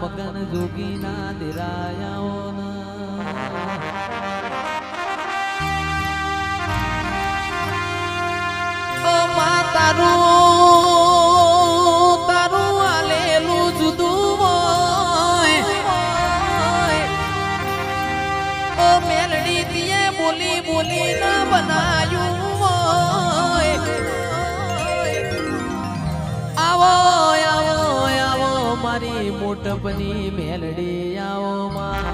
મગન જોગીના દિરાયાઓના તારું તારું આલેલું જુદું હોય ઓ મેલડી તીએ બોલી બોલી ના બનાયું હોય આવો આવો આવો મારી મોટપની મેલડી આવો માં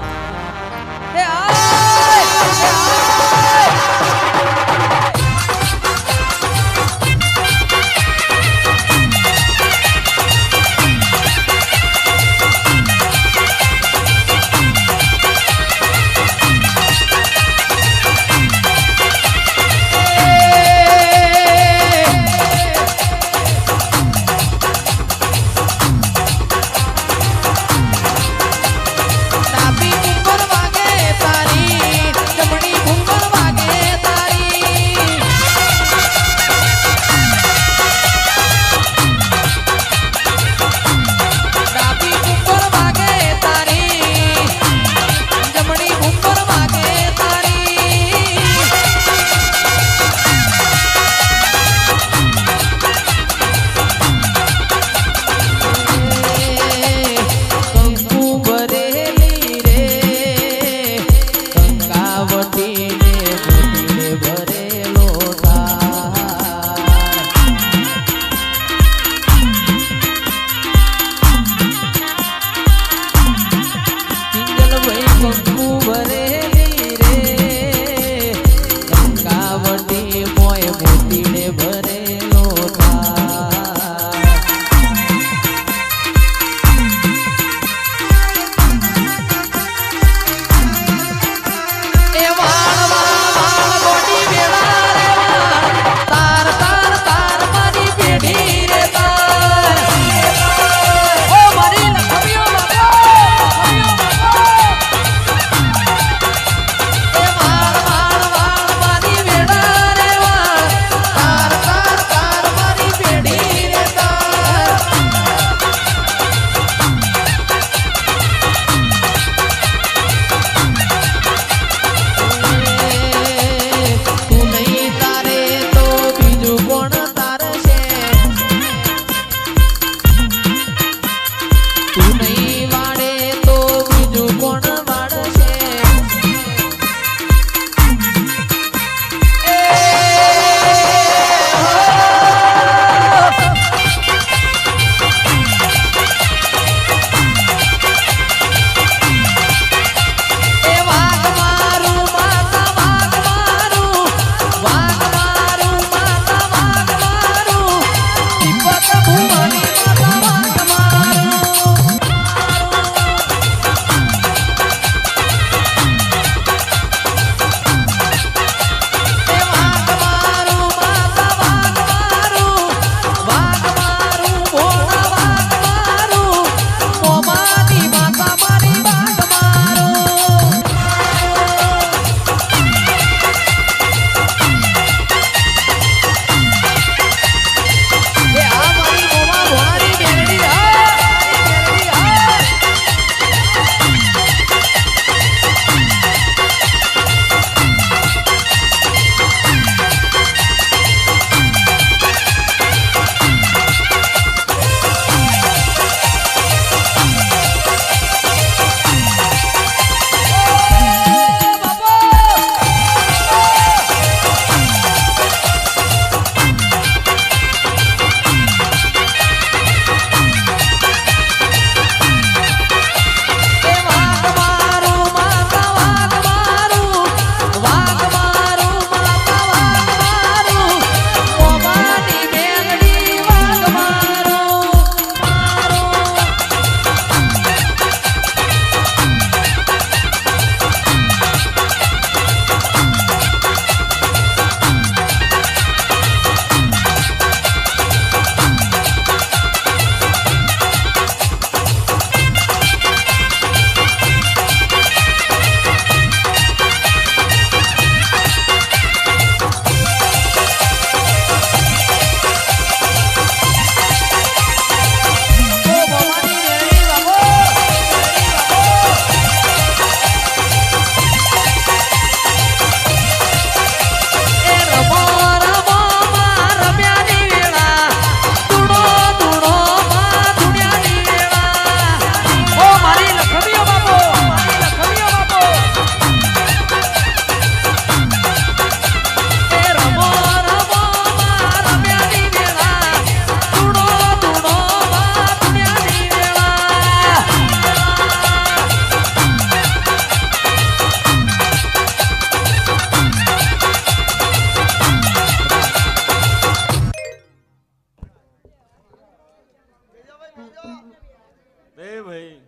ભાઈ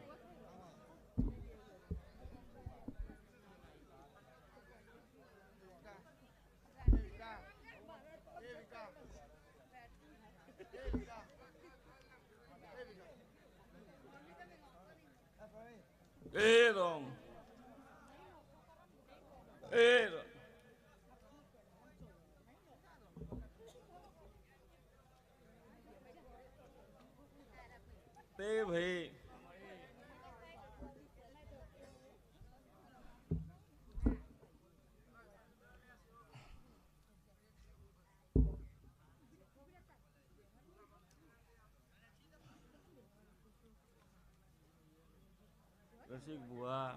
એ રામ એ રામ તે ભાઈ રસિક બુઆ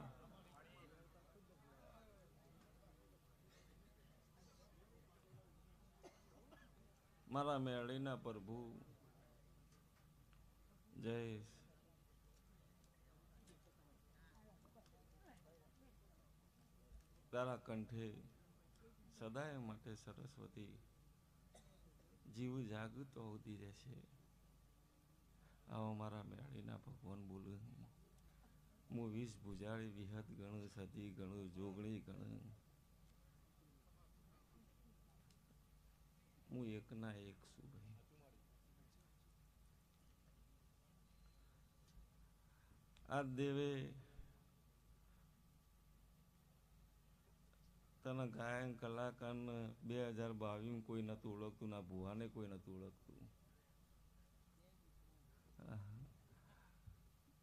મારા મેળીના પ્રભુ જયેશ તારા કંઠે સદાય માટે સરસ્વતી જીવ જાગૃત હોતી રહેશે. આવો મારા મેળીના ભગવાન બોલું હું 20 ભુજાળી વિહત ગણું સદી ગણું જોગણી ગણું હું એકના એક છું ભાઈ. આ દેવે તને ગાયન કલાકારને 2022 કોઈ નતું ઓળખતું, ના ભુવાને કોઈ નતું ઓળખતું.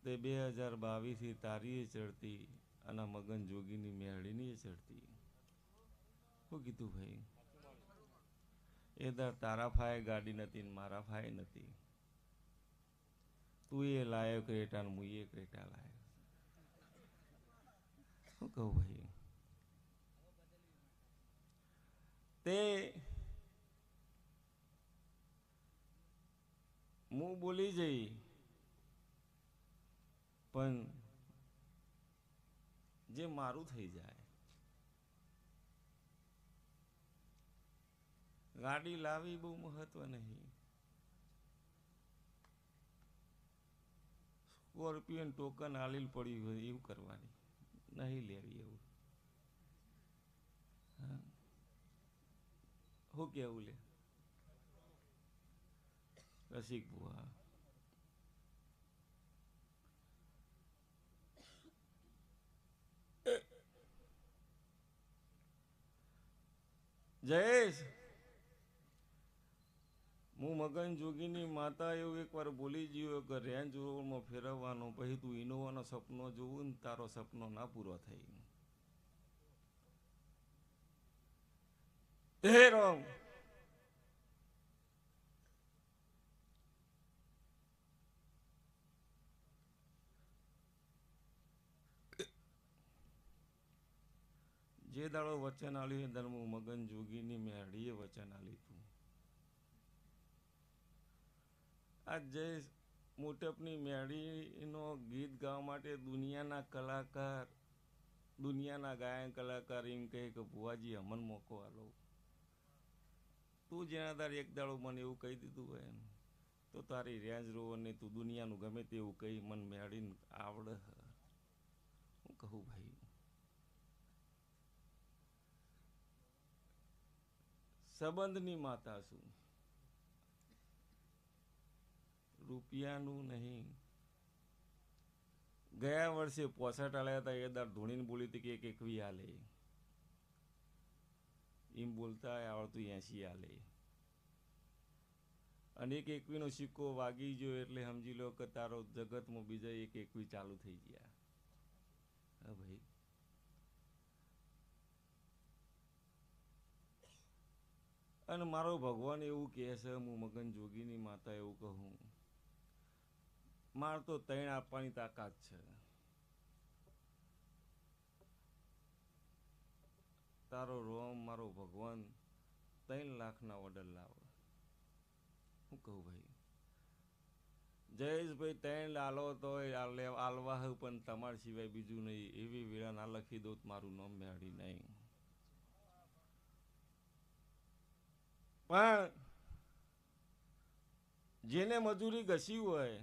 તે 2022 તારી ચડતી અને મગન જોગીની મેળીની ચડતી. શું કીધું ભાઈ? એ દર તારા ફાય ગાડી નથી ને મારા ફાય નથી. તું એ લાયો ક્રેટા ને હું એ ક્રેટા લાયો. શું કહું ભાઈ? તે હું બોલી જઈ પણ જે મારું થઈ જાય. ગાડી લાવી બહુ મહત્વ નહીં. સ્કોર્પિયન ટોકન આલીલ પડ્યું હોય એવું કરવાની નહીં લેવી. એવું શું કેવું લે રસિક બુઆ? જયેશ, હું મગન જોગીની માતા એવું એકવાર બોલી ગયો કે રેન્જ રોવરમાં ફેરવવાનો, પછી તું ઇનોવાનો સપનો જોવું ને તારો સપનો ના પૂરો થઈ. હે રામ, જે દાડો વચન આલ્યું ધર્મ મગન જોગીની મેળીએ વચન આલ્યું હતું. આ જય મોટપની મેળીનો ગીત ગાવા માટે દુનિયાના કલાકાર, દુનિયાના ગાયન કલાકાર એમ કહે કે ભુવાજી અમન મોકો આલો. તું જેના તાર એક દાડો મને એવું કહી દીધું હોય ને તો તારી રેન્જ રોવર ને તું દુનિયાનું ગમે તેવું કહી મન મેળીને આવડે. હું કહું ભાઈ? સંબંધની માતા છું, રૂપિયાનું નહીં. ગયા વર્ષે 65 આલ્યા હતા એ દાર ધોણીને બોલી હતી કે એક 21 આલે. એમ બોલતા આવડતું 80 આલે. અને એક 21 નો સિક્કો વાગી ગયો એટલે સમજી લો કે તારો જગતમાં બીજા એક 21 ચાલુ થઈ ગયા. હા ભાઈ, અને મારો ભગવાન એવું કહે છે, હું મગન જોગીની માતા એવું કહું, માર તો 3 આપવાની તાકાત છે. તારો રોમ મારો ભગવાન 3 લાખના ઓર્ડર લાવો. શું કહું ભાઈ? જયેશભાઈ 3 આલો તો આલવા પણ તમારા સિવાય બીજું નહીં. એવી વેળા ના લખી દો મારું નામ મેળી નહીં. પણ જેને મજૂરી ઘસી હોય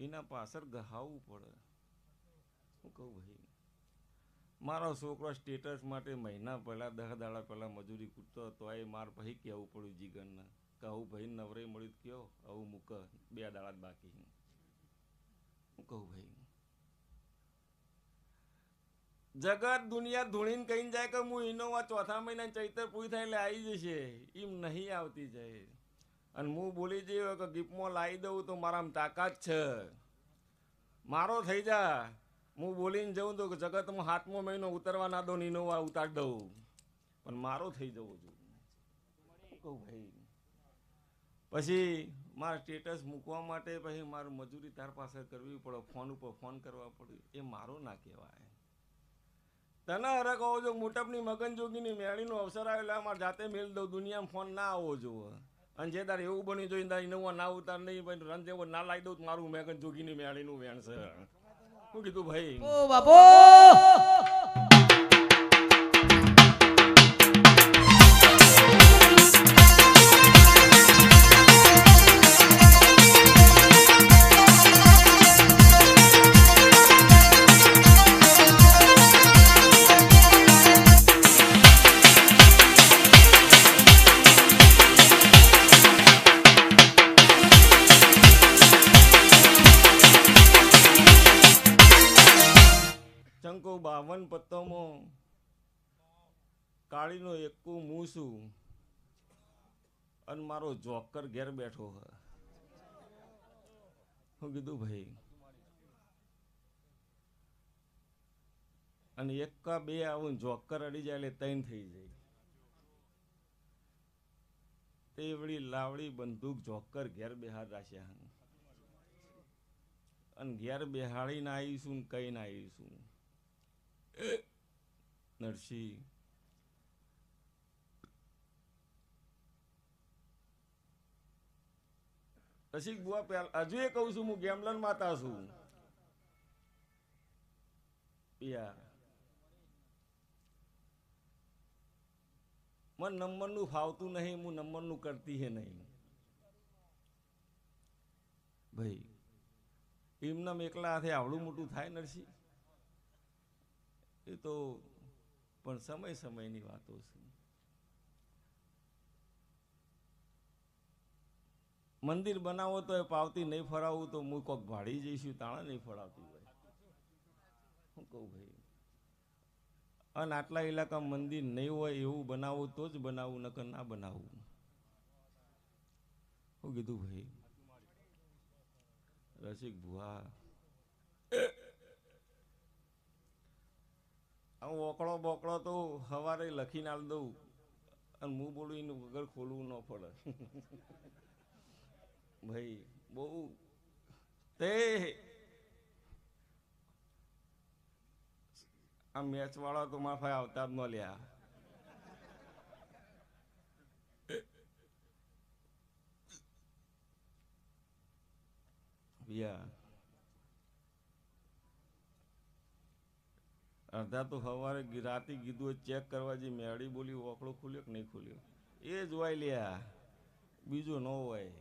એના પાછળ ગહાવવું પડે. હું કહું ભાઈ, મારો છોકરો સ્ટેટસ માટે મહિના પહેલાં 10 દાડા પહેલાં મજૂરી કૂટતો હતો, એ માર પછી કહેવું પડ્યું જીગરને કે આવું ભાઈ નવરે મળ્યું કયો આવું મૂક 2 દાડા જ બાકી. હું કહું ભાઈ, જગત દુનિયા ધૂણીને કહીને જાય કે હું ઇનોવા ચોથા મહિના ચૈતર પૂરી થાય એટલે આવી જશે, એમ નહીં આવતી જાય. અને હું બોલી જઈએ કે ગિફ્ટમાં લાવી દઉં તો મારામાં તાકાત છે, મારો થઈ જા. હું બોલીને જઉં તો જગતમાં 7મો મહિનો ઉતરવા ના દો, ઇનોવા ઉતાર દઉં, પણ મારો થઈ જવો જોઈએ. કહું ભાઈ, પછી મારા સ્ટેટસ મૂકવા માટે પછી મારે મજૂરી તાર પાસે કરવી પડે, ફોન ઉપર ફોન કરવા પડે, એ મારો ના કહેવાય. તને હરે કહો છો મોટપની મગનજોગીની મેળીનો અવસર આવે એટલે મારે જાતે મેળ દઉં, દુનિયામાં ફોન ના આવવો જોવે. અને જે તારે એવું બન્યું જોઈએ તારે ઇનોવા ના ઉતાર નહીં, ભાઈ રન જેવો ના લાવી દઉં મારું મગનજોગીની મેળીનું વેણ છે. શું કીધું ભાઈ? ઓ બાપો ચંકો 52 પત્તોમાં કાળીનો એકું મૂસું અને મારો જોકર ઘેર બેઠો હ. શું કીધું ભાઈ? અને 1 કા 2 આવું જોકર અડી જાય એટલે 3 થઈ જાય. તે વળી લાવડી બંદૂક જોકર ઘેર બેહાર રાખ્યા અને ઘેર બેહાડીને આવીશું ને કઈ ના આવીશું. નરસિંહ રસિક બુઆ પહેલા હજુ એ કહું છું, હું ગેમલન માતા છું. મને નંબરનું ફાવતું નહીં, હું નંબરનું કરતી હે નહીં ભાઈ. એમના એકલા હાથે આવડું મોટું થાય નરસિંહ? એ તો પણ સમયની વાતો છે. મંદિર બનાવો તો એ પાવતી નહીં ફરાવું તો હું કોક ભાડી જઈશું, તાણા નહીં ફરાવતી હોય. શું કહું ભાઈ? અને આટલા ઇલાકામાં મંદિર નહીં હોય એવું બનાવું તો જ બનાવું, નકર ના બનાવું. શું કીધું ભાઈ? રસિક ભુવા હું ઓકળો બોકળો તો સવારે લખીને આલ દઉં અને હું બોલું એનું વગર ખોલવું ન પડે. ભાઈ બહુ તે આ મેચ વાળા તો મારા ભાઈ આવતા જ ન લ્યા. અડધા તો સવારે રાતે કીધું ચેક કરવા જે મેળી બોલી ઓકળો ખુલ્યો કે નહીં ખુલ્યો એ જોવાય લ્યા, બીજો ન હોય.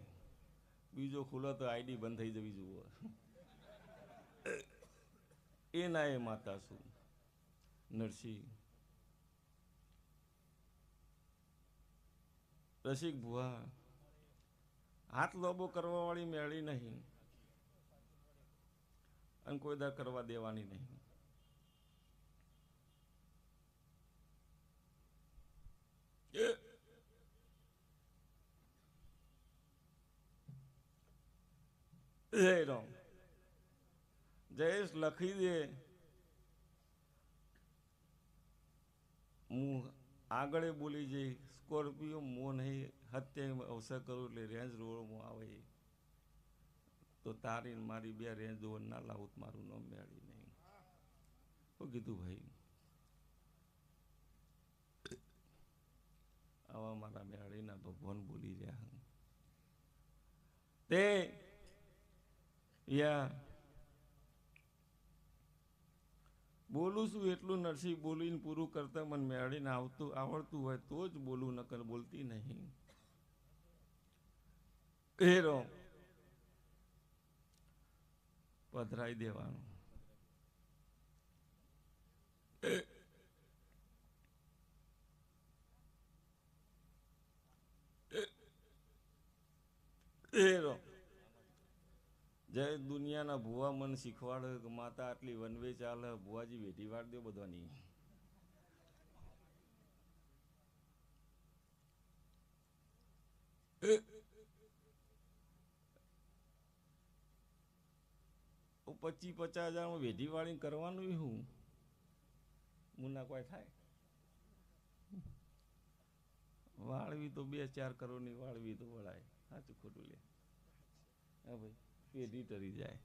બીજો ખુલ્લો તો આઈડી બંધ થઈ જવી જુઓ. એ ના એ માતા છું નરસિંહ. રસિક ભુવા હાથ લોબો કરવા વાળી મેળી નહીં અને કોઈ દા કરવા દેવાની નહીં. જય રામ જયેશ લખી દે. હું આગળ બોલી જઈ સ્કોર્પિયો મો નહીં હત્યા અવસર કરું એટલે રેન્જ રોડમાં આવે તો તારી મારી 2 રેન્જ રોડ ના લાવું મારું નામ મેળી નહીં. શું કીધું ભાઈ? આવા મારા મેળીના ભગવાન બોલી રહ્યા તે યા બોલું છું એટલું નરસિંહ બોલીને પૂરું કરતા મને મેળીને આવડતું હોય તો જ બોલું, નકર બોલતી નહીં. હેરો પધરાઈ દેવાનું. જય દુનિયાના ભુવા મન શીખવાડે કે માતા આટલી વનવે ચાલે, ભુવાજી વેઠી વાળ દો બધાની. પચીસ 50,000 વેઢી વાળી કરવાનું હું મુના કોઈ થાય. વાળવી તો 2-4 કરોડની વાળવી તો વળાય. સાચું ખોટું લે. હા ભાઈ, પેઢી ટરી જાય.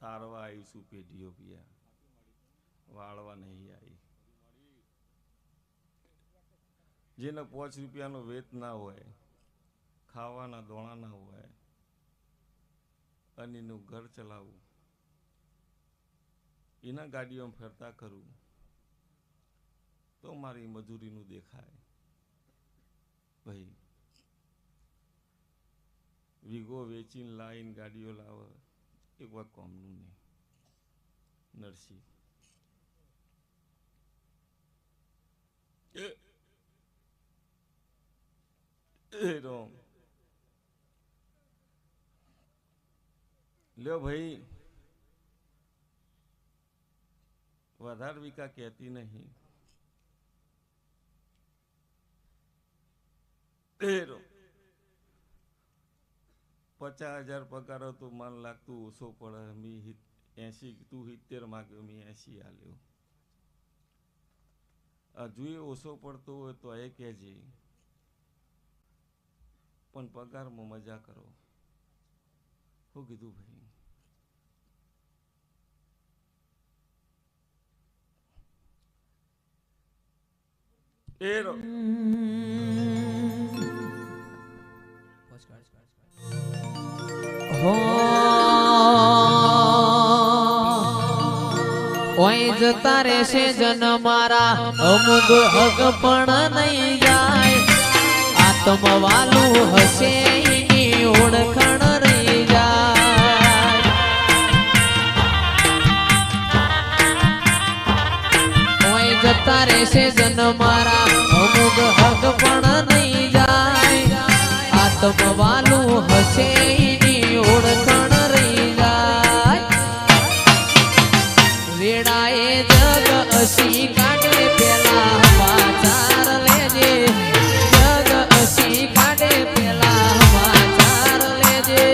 તારવા આવીશું પેઢીઓ પિયા, વાળવા નહીં આવી. જેને 5 રૂપિયાનો વેત ના હોય, ખાવાના દોણા ના હોય અને એનું ઘર ચલાવવું, એના ગાડીઓમાં ફરતા કરવું તો મારી મજૂરીનું દેખાય. ભાઈ વીઘો વેચીને લાવીને ગાડીઓ લાવે એક વાત કોમનું નહીં. નરસિંહ લ્યો ભાઈ, વધારે વિકા કહેતી નહીં. 50,000 પગાર તો મન લાગતું ઓછો પડે. મી 80, તું 70 માગ્યો, મી 80 આલ્યો. હજુ એ ઓછો પડતો હોય તો એ કહેજે, પણ પગારમાં મજા કરો. શું કીધું ભાઈ? ઓય જતા રહેશે જન મારા, અમુક હક પણ નહીં જાય. આત્મવાલું હશે એની ઓળખણ રહી જાય. ઓય જતા રહેશે જન મારા, અમુક હક પણ નહીં જાય. આત્મવાલું હશે એની ઓળખણ રહી જાય. વેડાએ જગ અસી કાઢે પેલા સમાચાર લેજે. જગ અસી કાઢે પેલા સમાચાર લેજે.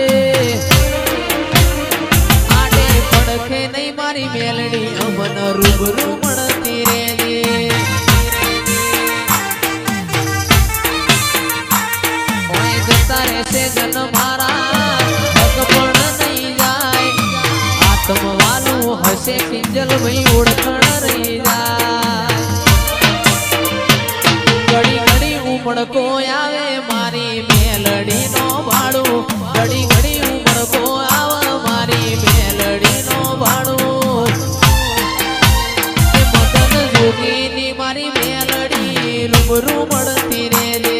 આડે પડખે નહીં મારી મેલડી, અમન રૂબરૂ મળતી રેજે. ઓય જતા રહેશે જન મારા, હક પણ નહીં જાય. આત્મવાલું હશે કિંજલ ભાઈ ઓળખણ રહી જાય. ઘડી ઘડી ઉમળકો આવે મારી મેલડી નો ભાડું. ઘડી ઘડી ઉમળકો આવે મારી મેલડી નો ભાડું. મદન જોગીની મારી મેલડી રૂબરૂ મળતી રેજે.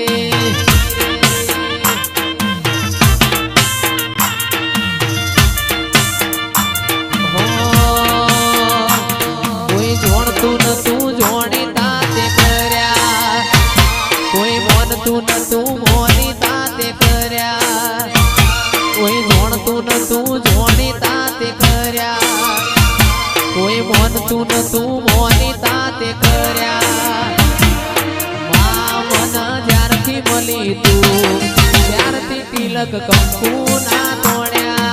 જોણતું નતું જોણી તાતે કર્યા, કોઈ મોનતું નતું મોની તાતે કર્યા. કોઈ જોણતું નતું જોણી તાતે કર્યા, કોઈ મોનતું નતું મોની તાતે કર્યા. મા મન જ્યારથી મળી તું, ત્યારથી તિલક કંકુ ના તોડ્યા.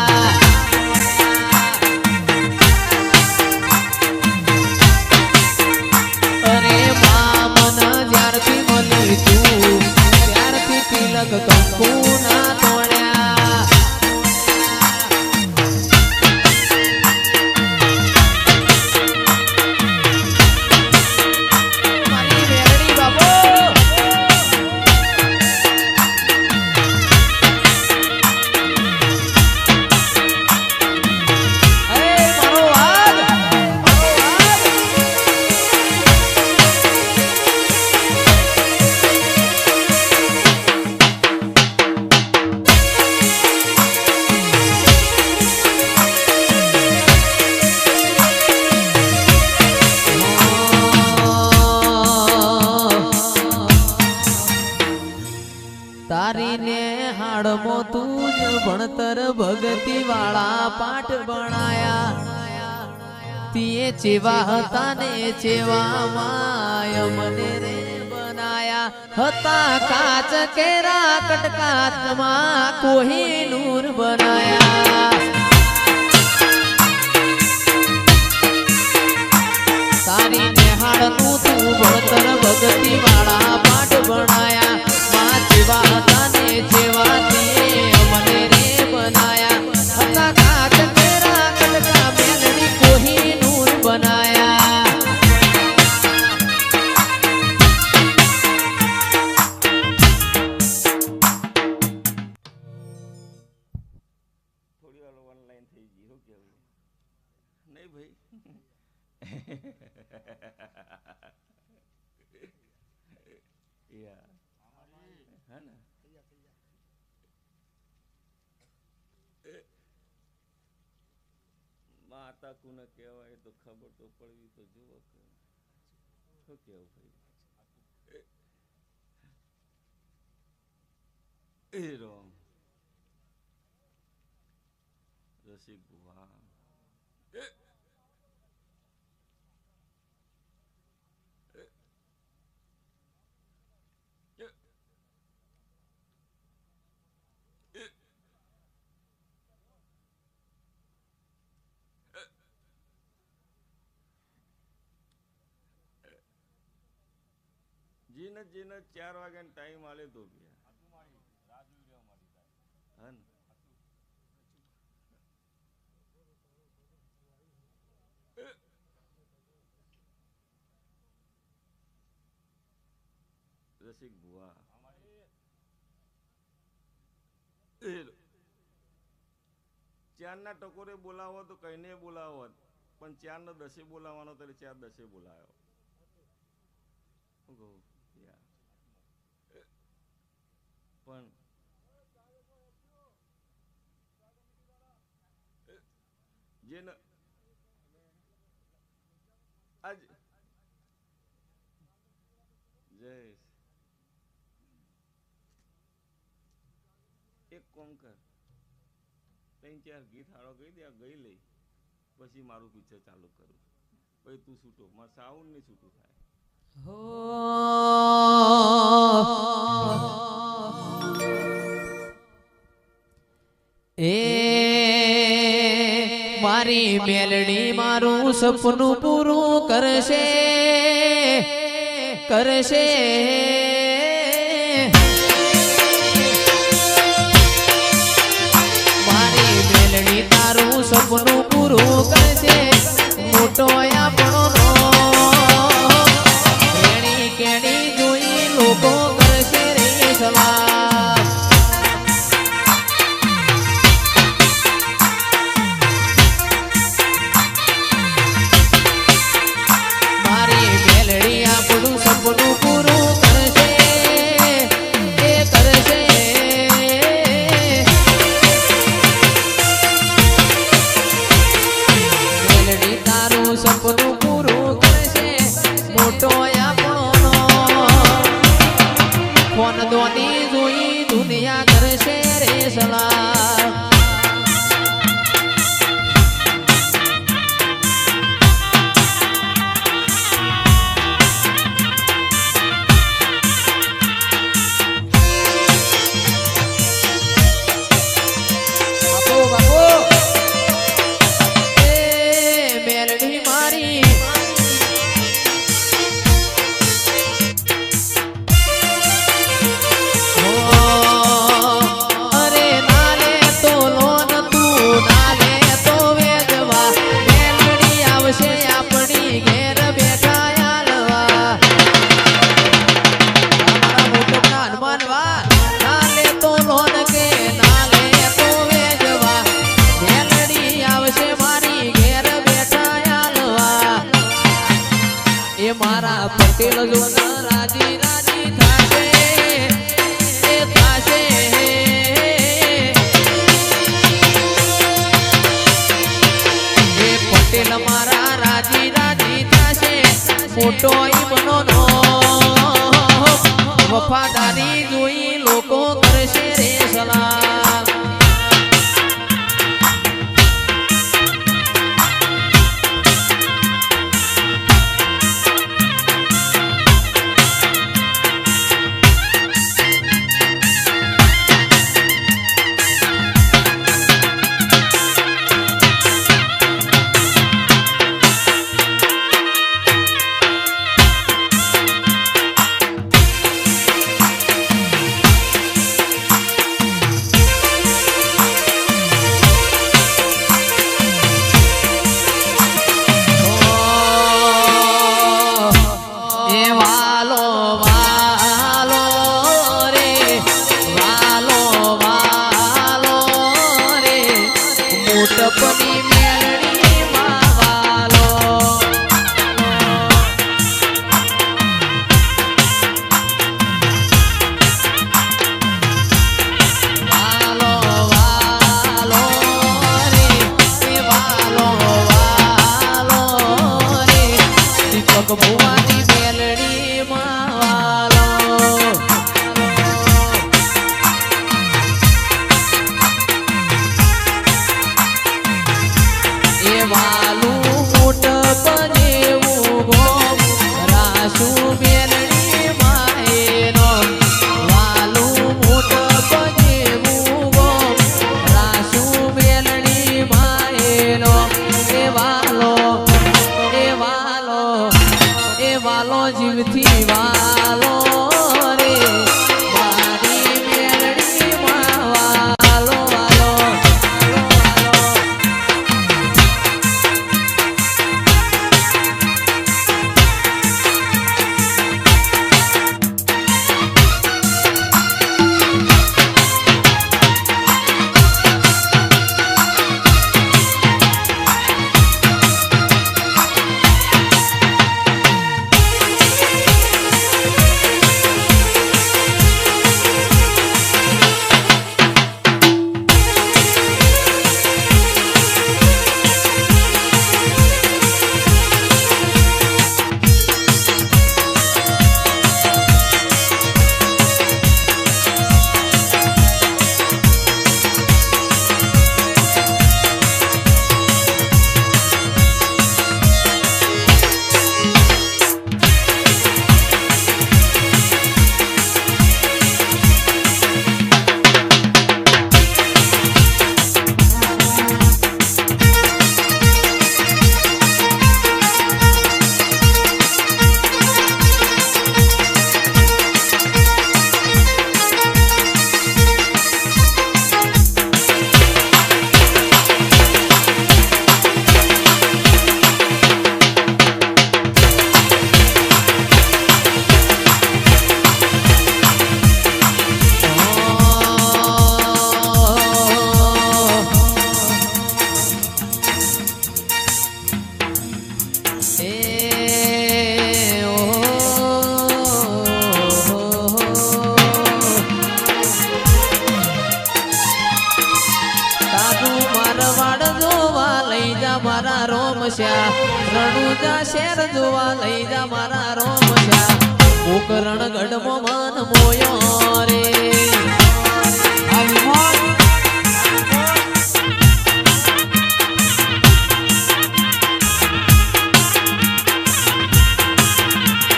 ત્યારથી તિલક કંકુ ના તોડ્યા. મારી મેલડી બાબો, મારો વાઘ. નેહાળમાં તું જ ભણતર ભગતી વાળા પાઠ ભણાયા તીએ ચેવા હતા ને ચેવા માય મને રે બનાયા હતા કાચ કેરા કટકાચમાં કોહિનૂર બનાયા તારી નેહાળનું તું ભણતર ભગતી વાળા પાઠ ભણાયા માં જેવા હતા ને જેવા તીએ મને રે બનાયા હતા કાચ કેરા કટકા મેલડી કોહિનૂર બનાયા થોડી વાર ઓનલાઈન થઈ ગઈ શું કેવું નહીં ભાઈ યા હે ને માતા કુને કહેવાય તો ખબર તો પડવી તો જુઓ કે શું કેવું ભાઈ એ રોમ રસિક બુવા જીને જીને 4 વાગ્યાનો ટાઈમ આલે તો ગયા રસિક બુઆ ચારના ટકોરે બોલાવો તો કઈને બોલાવો પણ 4 ને 10 બોલાવવાનો તો 4 10 બોલાયો પણ જેને આજ જય એક કોમ કર 3-4 ગીત હારો ગઈ દે ગઈ લઈ પછી મારું પિક્ચર ચાલુ કરું પછી તું છૂટો મારે સાઉન્ડ નહીં છૂટું થાય એ મારી મેલડી મારું સપનું પૂરું કરશે કરશે મારી મેલડી તારું સપનું પૂરું કરશે મોટો આપણો રેણી કેણી જોઈ લોકો કરશે રે સલાહ મારી મેલડી આપણું સપનું પૂરું કરશે એ કરશે મેલડી તારું સપનું પૂરું કરશે મોટો આપણો ફોન દોની જોઈ દુનિયા કરશે રે સલાહ મેલડી મારી અરે નાલે તો લોન તું નાલે તો વેદવા મેલડી આવશે આપણી ઘેર બેઠા આલવા અમારા મોટપના હનુમાન વા નાલે તો લોન કે નાલે તો વેદવા મેલડી આવશે મારી ઘેર બેઠા આલવા એ મારા પટેલ જોના રાજી રાજી થાશે એ થાશે એ પટેલ મારા રાજી રાજી થાશે મોટો ઈમનો નો વફાદારી જોઈ લોકો કરશે રે સલાહ મોટપની મેલડી માં વાલો ભુવાની મેલડી માવાલો એ વાલું મોટ બનેવું ગોમ રાસુ મેલડી માએનો વાલું મોટ બનેવું ગોમ રાસુ મેલડી માએનો એ વાલો વાલો જીવથી વાલો રે મારી મેલડી માં વાલો વાલો મારા રોમશ્યા રણુજા શેર જોવા લઈ જા મારા રોમશ્યા કોકરણ ગઢમો મન મોયો રે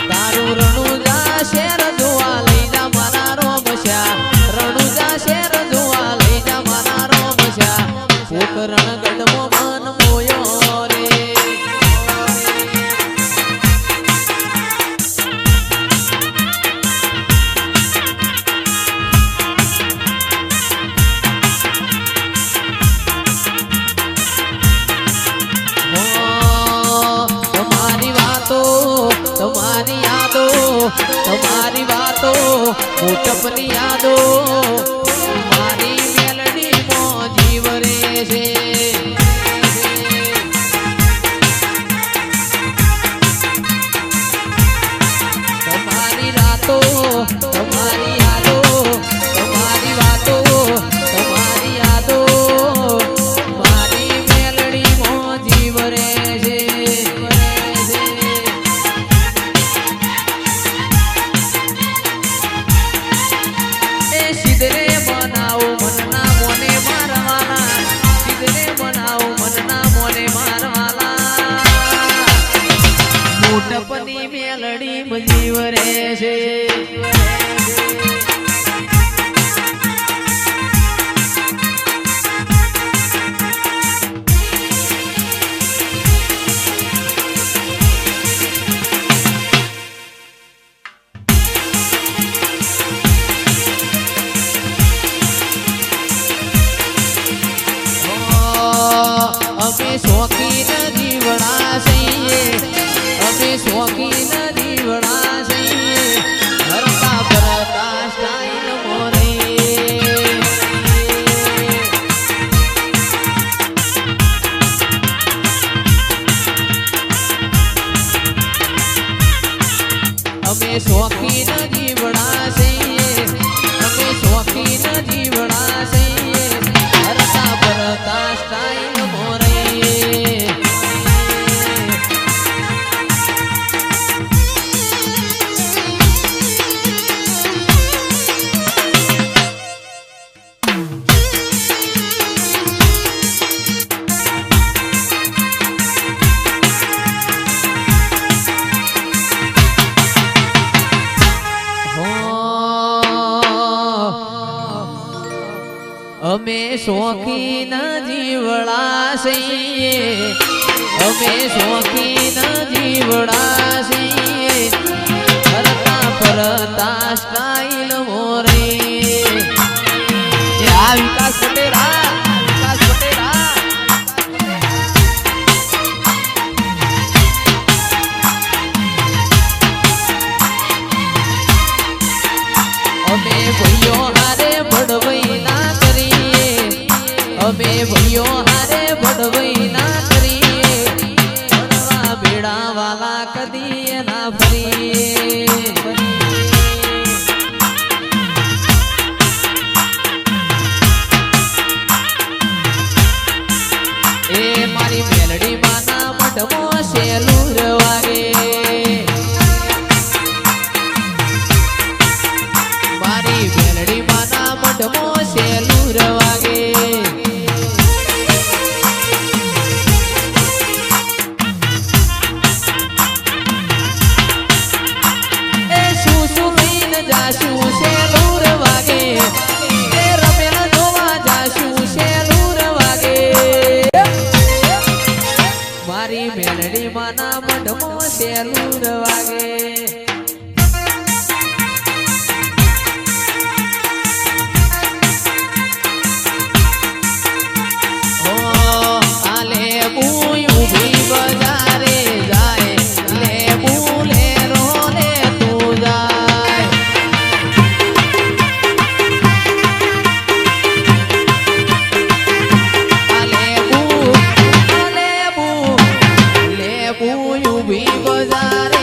તારું રણુજા શેર જોવા લઈ જા મારા રોમશ્યા રણુજા શેર જોવા લઈ જા મારા રોમશ્યા કોકરણ ગઢમો મન મોયો રે તમારી વાતો મોટપની યાદો મારી મેલડી માં જીવ રે છે તમારી રાતો તમારી યાદો તમારી વાતો તમારી યાદો મારી મેલડી માં જીવ રે છે સિદ્ધરે બનાવું મનના મોને મારવાલા સિદ્ધરે બનાવું મનના મોને મારવાલા મોટપની મેલડી મજીવ રે છે અમે શોખીન દીવડા છીએ અમે શોખીન દીવડા છીએ હરતા ભરતા સ્ટાઈલ મોરે અમે શોખીન જીવડા છીએ અમે શોખીન જીવડા છીએ ફરતા ફરતા સ્ટાઈલ મોરે આ વિકાસ પટેરા વિકાસ પટેરા અમે ભાઈઓ હારે બડવઈ ના અમે ભાઈઓ હારે ભડવઈ ના કરીએ ભણવા બેડા વાલા કદી ના ફરીએ એ મારી મેલડી માના મઢમો સેલુર વાગે મારી મેલડી માના મઢમો સેલુર વાગે જાશું સેલુર વાગે એ રમેલ જોવા જાશું સેલુર વાગે મારી મેલડી માના મઢમો સેલુર વાગે भी बजार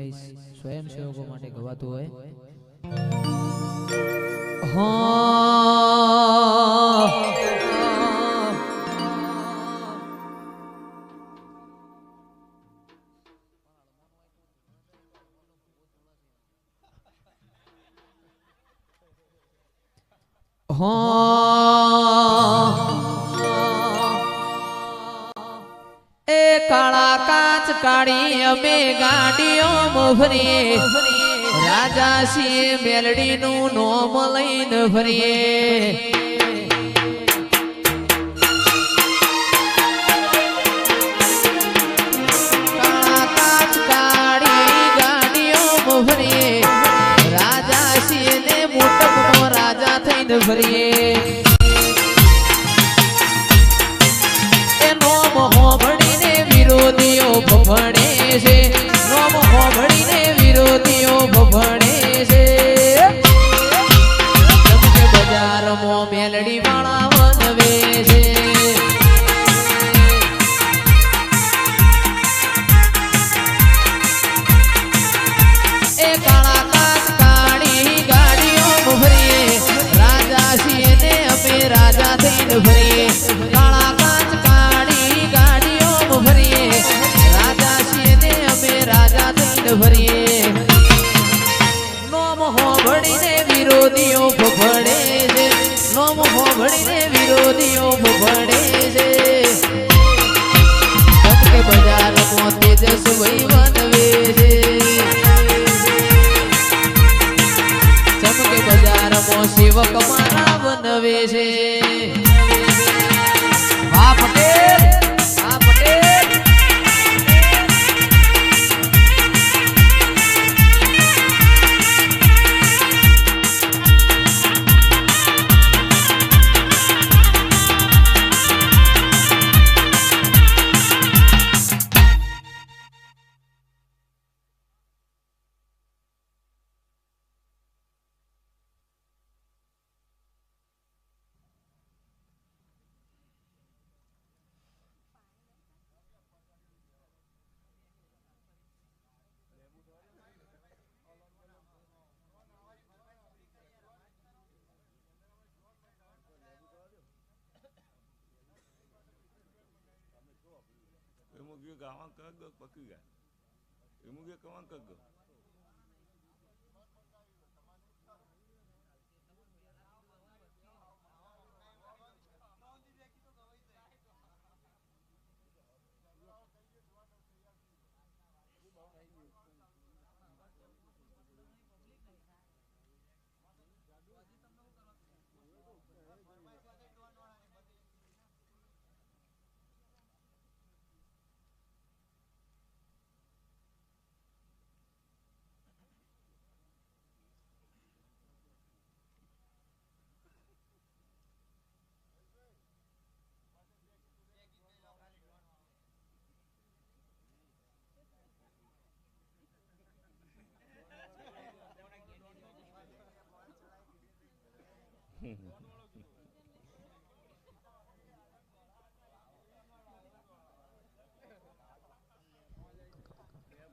ફરમાઈશ સ્વયંસેવકો માટે ગવાતું હોય એ કાળા કાચ કાળી અમે ગાડીઓ ફરીએ રાજા સિંહ મેલડી નું નોમ લઈને ફરીએ કાળા કાચ કાળી ગાડીઓ ફરીએ રાજા સિંહ ને મોટપનો રાજા થઈને ફરીએ વિરોધીઓ ભભણે છે નોમ હોભળીને વિરોધીઓ ભભણે છે ચમકે બજારમાં મેલડી વાળા વનવે છે એ કાળા કાચ કાળી ગાડીઓ ફરીએ રાજા છીએ ને અમે રાજા થઈને ફરીએ કાળા કાચ કાળી ગાડીઓ ફરીએ રાજા છીએ ને અમે રાજા થઈને ફરીએ નોમ હોભળીને વિરોધીઓ ભભડે છે નોમ હોભળીને વિરોધીઓ ભભડે છે ચમકે બજારમાં તેજસ્વી વનવે છે ચમકે બજારમાં સેવક મારા વનવે છે હા પટેલ હા પટેલ એમાં ગયો ગાવા કગ પકી ગયા એમાં ગયો કવા કગ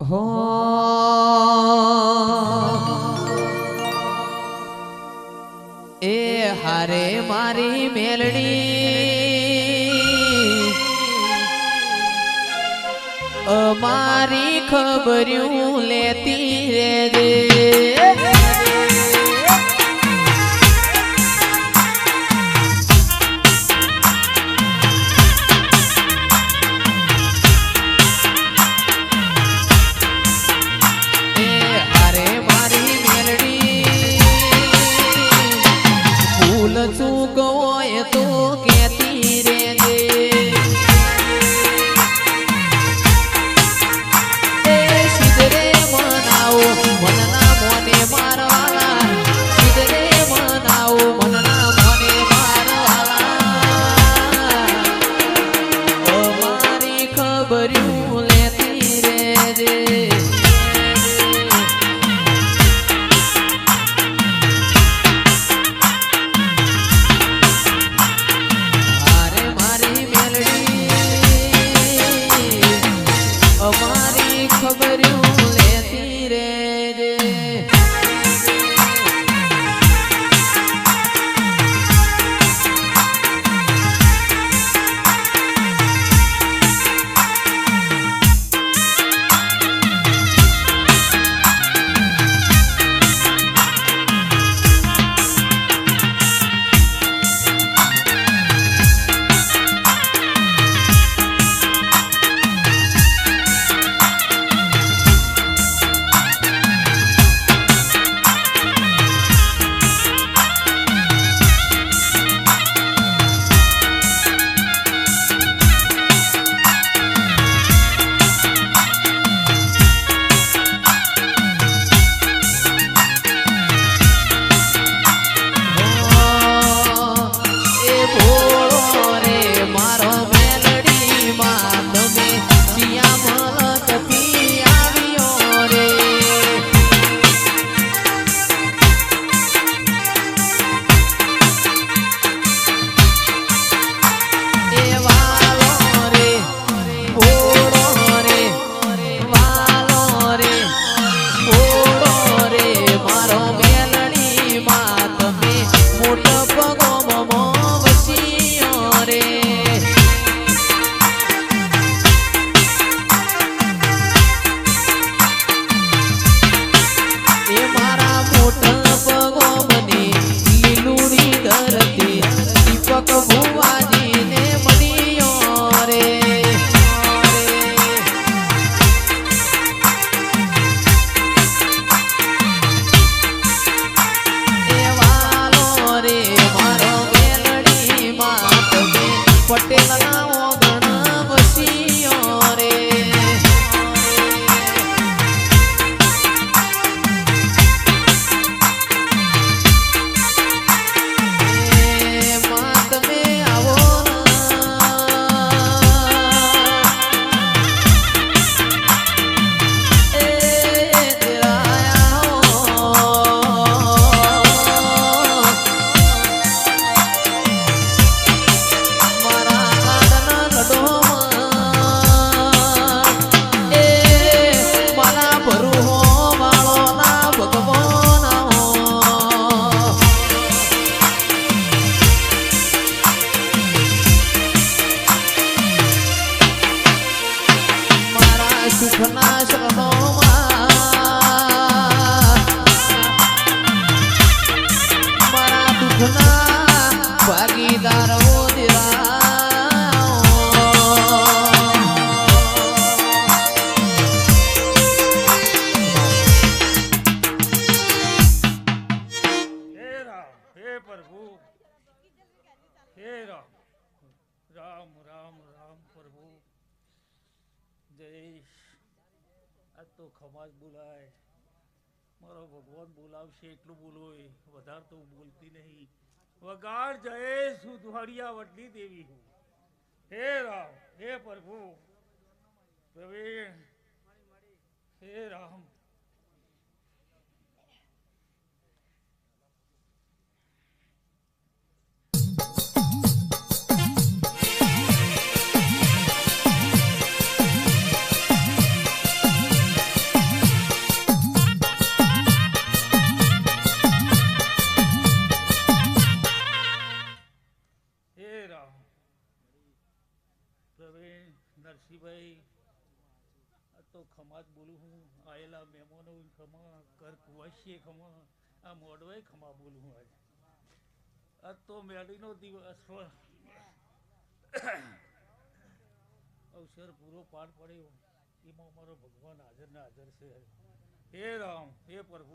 હો એ હારે મારી મેલડી અમારી ખબર્યું લેતી રેજે સિદ્ધરે મના હે રામ રામ રામ રામ પ્રભુ જય આજ તો ખમાજ બોલાય મારો ભગવાન બોલાવશે એટલું બોલોય વધારે તો હું બોલતી નહીં વગાડ જય સુધવાડિયા વડલી દેવી હું હે રામ હે પ્રભુ પ્રવીણ હે રામ હે રામ પ્રવીણ નરસિંહભાઈ આ તો ખમાજ બોલું હું આયેલા મહેમાનો ખમા ઘર કુવાસીએ ખમા આ મોડવાય ખમા બોલું હું આજે આજ તો મેળીનો દિવસ અવસર પૂરો પાર પડ્યો એમાં મારો ભગવાન હાજર ને હાજર છે હે રામ હે પ્રભુ